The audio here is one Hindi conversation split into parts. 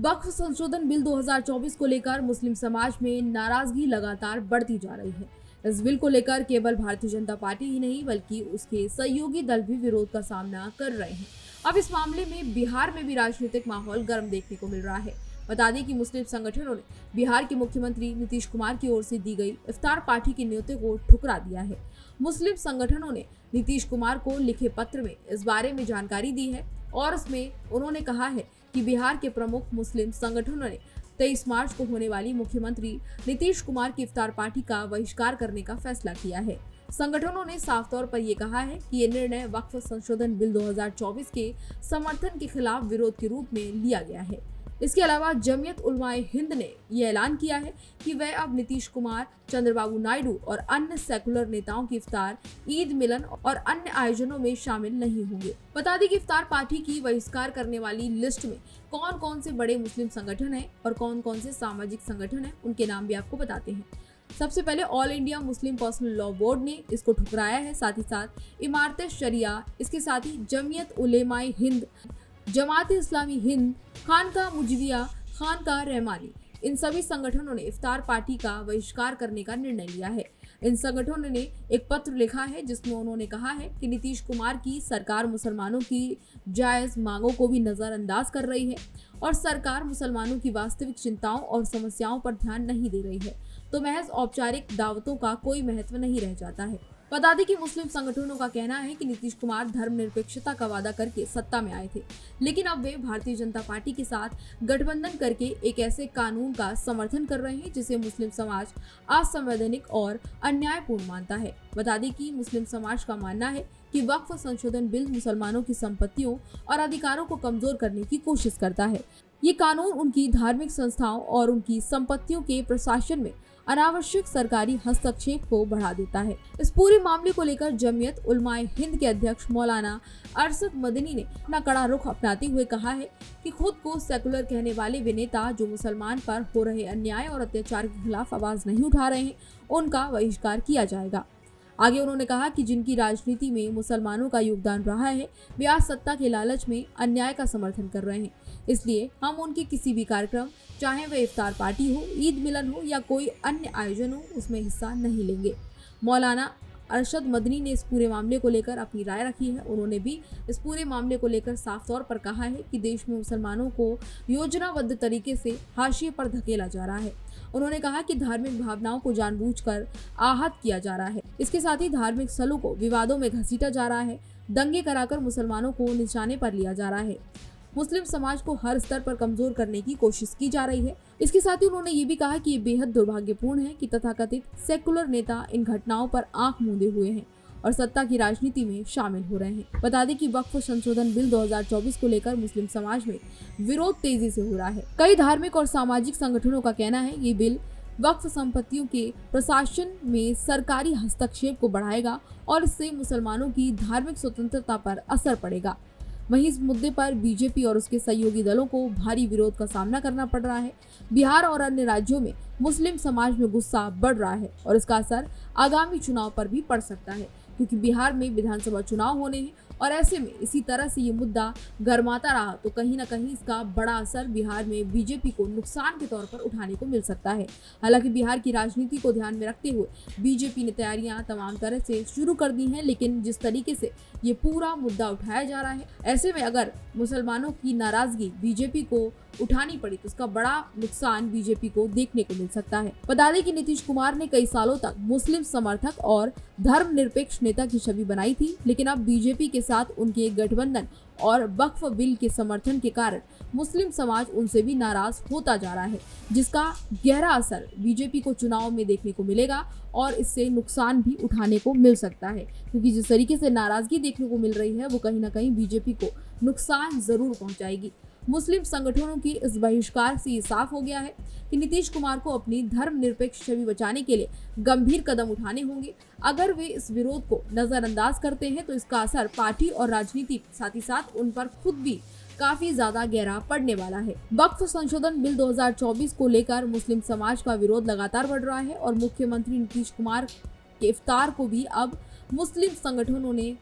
वक्फ संशोधन बिल 2024 को लेकर मुस्लिम समाज में नाराजगी लगातार बढ़ती जा रही है। इस बिल को लेकर केवल भारतीय जनता पार्टी ही नहीं बल्कि उसके सहयोगी दल भी विरोध का सामना कर रहे हैं। अब इस मामले में बिहार में भी राजनीतिक माहौल गर्म देखने को मिल रहा है। बता दें कि मुस्लिम संगठनों ने बिहार के मुख्यमंत्री नीतीश कुमार की ओर से दी गई इफ्तार पार्टी के न्योते को ठुकरा दिया है। मुस्लिम संगठनों ने नीतीश कुमार को लिखे पत्र में इस बारे में जानकारी दी है और उसमें उन्होंने कहा है कि बिहार के प्रमुख मुस्लिम संगठनों ने 23 मार्च को होने वाली मुख्यमंत्री नीतीश कुमार की इफ्तार पार्टी का बहिष्कार करने का फैसला किया है। संगठनों ने साफ तौर पर यह कहा है कि ये निर्णय वक्फ संशोधन बिल 2024 के समर्थन के खिलाफ विरोध के रूप में लिया गया है। इसके अलावा जमीयत उलमाए हिंद ने यह ऐलान किया है कि वह अब नीतीश कुमार, चंद्रबाबू नायडू और अन्य सेकुलर नेताओं की इफ्तार, ईद मिलन और अन्य आयोजनों में शामिल नहीं होंगे। बता दें कि इफ्तार पार्टी की बहिष्कार करने वाली लिस्ट में कौन कौन से बड़े मुस्लिम संगठन हैं और कौन कौन से सामाजिक संगठन हैं, उनके नाम भी आपको बताते हैं। सबसे पहले all India Muslim personal law board ने इसको ठुकराया है। साथ ही साथ इमारत शरिया, इसके साथ ही जमीयत उलेमाए हिंद, जमात इस्लामी हिंद, खानका मुजविया, खानका रहमानी, इन सभी संगठनों ने इफ्तार पार्टी का बहिष्कार करने का निर्णय लिया है। इन संगठनों ने एक पत्र लिखा है जिसमें उन्होंने कहा है कि नीतीश कुमार की सरकार मुसलमानों की जायज मांगों को भी नजरअंदाज कर रही है और सरकार मुसलमानों की वास्तविक चिंताओं और समस्याओं पर ध्यान नहीं दे रही है, तो महज औपचारिक दावतों का कोई महत्व नहीं रह जाता है। बता दें कि मुस्लिम संगठनों का कहना है कि नीतीश कुमार धर्मनिरपेक्षता का वादा करके सत्ता में आए थे, लेकिन अब वे भारतीय जनता पार्टी के साथ गठबंधन करके एक ऐसे कानून का समर्थन कर रहे हैं जिसे मुस्लिम समाज असंवैधानिक और अन्यायपूर्ण मानता है। बता दें कि मुस्लिम समाज का मानना है कि वक्फ संशोधन बिल मुसलमानों की संपत्तियों और अधिकारों को कमजोर करने की कोशिश करता है। ये कानून उनकी धार्मिक संस्थाओं और उनकी संपत्तियों के प्रशासन में अनावश्यक सरकारी हस्तक्षेप को बढ़ा देता है। इस पूरे मामले को लेकर जमीयत उलमाए हिंद के अध्यक्ष मौलाना अरशद मदनी ने अपना कड़ा रुख अपनाते हुए कहा है कि खुद को सेकुलर कहने वाले वे नेता जो मुसलमान पर हो रहे अन्याय और अत्याचार के खिलाफ आवाज नहीं उठा रहे हैं, उनका बहिष्कार किया जाएगा। आगे उन्होंने कहा कि जिनकी राजनीति में मुसलमानों का योगदान रहा है, वे आज सत्ता के लालच में अन्याय का समर्थन कर रहे हैं, इसलिए हम उनके किसी भी कार्यक्रम, चाहे वह इफ्तार पार्टी हो, ईद मिलन हो या कोई अन्य आयोजन हो, उसमें हिस्सा नहीं लेंगे। मौलाना अरशद मदनी ने इस पूरे मामले को लेकर अपनी राय रखी है। उन्होंने भी इस पूरे मामले को लेकर साफ तौर पर कहा है कि देश में मुसलमानों को योजनाबद्ध तरीके से हाशिए पर धकेला जा रहा है। उन्होंने कहा कि धार्मिक भावनाओं को जानबूझकर आहत किया जा रहा है। इसके साथ ही धार्मिक स्थलों को विवादों में घसीटा जा रहा है, दंगे कराकर मुसलमानों को निशाने पर लिया जा रहा है, मुस्लिम समाज को हर स्तर पर कमजोर करने की कोशिश की जा रही है। इसके साथ ही उन्होंने ये भी कहा कि ये बेहद दुर्भाग्यपूर्ण है कि तथाकथित सेकुलर नेता इन घटनाओं पर आंख मूंदे हुए हैं और सत्ता की राजनीति में शामिल हो रहे हैं। बता दें कि वक्फ संशोधन बिल 2024 को लेकर मुस्लिम समाज में विरोध तेजी से हो रहा है। कई धार्मिक और सामाजिक संगठनों का कहना है ये बिल वक्फ संपत्तियों के प्रशासन में सरकारी हस्तक्षेप को बढ़ाएगा और इससे मुसलमानों की धार्मिक स्वतंत्रता पर असर पड़ेगा। वहीं इस मुद्दे पर बीजेपी और उसके सहयोगी दलों को भारी विरोध का सामना करना पड़ रहा है। बिहार और अन्य राज्यों में मुस्लिम समाज में गुस्सा बढ़ रहा है और इसका असर आगामी चुनाव पर भी पड़ सकता है, क्योंकि बिहार में विधानसभा चुनाव होने हैं और ऐसे में इसी तरह से ये मुद्दा गरमाता रहा तो कहीं ना कहीं इसका बड़ा असर बिहार में बीजेपी को नुकसान के तौर पर उठाने को मिल सकता है। हालांकि बिहार की राजनीति को ध्यान में रखते हुए बीजेपी ने तैयारियां तमाम तरह से शुरू कर दी हैं, लेकिन जिस तरीके से ये पूरा मुद्दा उठाया जा रहा है, ऐसे में अगर मुसलमानों की नाराजगी बीजेपी को उठानी पड़ी तो उसका बड़ा नुकसान बीजेपी को देखने को मिल सकता है। बता दें कि नीतीश कुमार ने कई सालों तक मुस्लिम समर्थक और धर्मनिरपेक्ष नेता की छवि बनाई थी, लेकिन अब बीजेपी के साथ उनके गठबंधन और वक्फ बिल के समर्थन के कारण मुस्लिम समाज उनसे भी नाराज होता जा रहा है, जिसका गहरा असर बीजेपी को चुनाव में देखने को मिलेगा और इससे नुकसान भी उठाने को मिल सकता है, क्योंकि जिस तरीके से नाराजगी देखने को मिल रही है वो कहीं ना कहीं बीजेपी को नुकसान जरूर पहुंचाएगी। मुस्लिम संगठनों की इस बहिष्कार से ये साफ हो गया है कि नीतीश कुमार को अपनी धर्मनिरपेक्ष छवि बचाने के लिए गंभीर कदम उठाने होंगे। अगर वे इस विरोध को नजरअंदाज करते हैं तो इसका असर पार्टी और राजनीति साथ ही साथ उन पर खुद भी काफी ज्यादा गहरा पड़ने वाला है। वक्फ संशोधन बिल 2024 को लेकर मुस्लिम समाज का विरोध लगातार बढ़ रहा है और मुख्यमंत्री नीतीश कुमार के इफ्तार को भी अब मुस्लिम संगठनों ने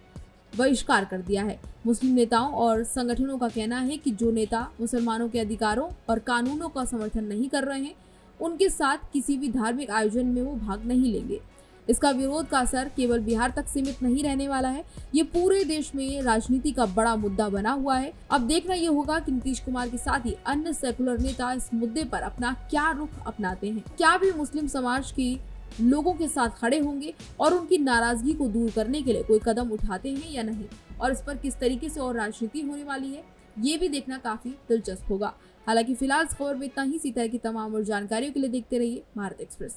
बहिष्कार कर दिया है। मुस्लिम नेताओं और संगठनों का कहना है कि जो नेता मुसलमानों के अधिकारों और कानूनों का समर्थन नहीं कर रहे हैं, उनके साथ किसी भी धार्मिक आयोजन में वो भाग नहीं लेंगे। इसका विरोध का असर केवल बिहार तक सीमित नहीं रहने वाला है, ये पूरे देश में राजनीति का बड़ा मुद्दा बना हुआ है। अब देखना ये होगा कि नीतीश कुमार के साथ ही अन्य सेकुलर नेता इस मुद्दे पर अपना क्या रुख अपनाते हैं। क्या भी मुस्लिम समाज के लोगों के साथ खड़े होंगे और उनकी नाराजगी को दूर करने के लिए कोई कदम उठाते हैं या नहीं, और इस पर किस तरीके से और राजनीति होने वाली है, ये भी देखना काफी दिलचस्प होगा। हालांकि फिलहाल इस खबर में इतना ही। इसी तरह की तमाम और जानकारियों के लिए देखते रहिए भारत एक्सप्रेस।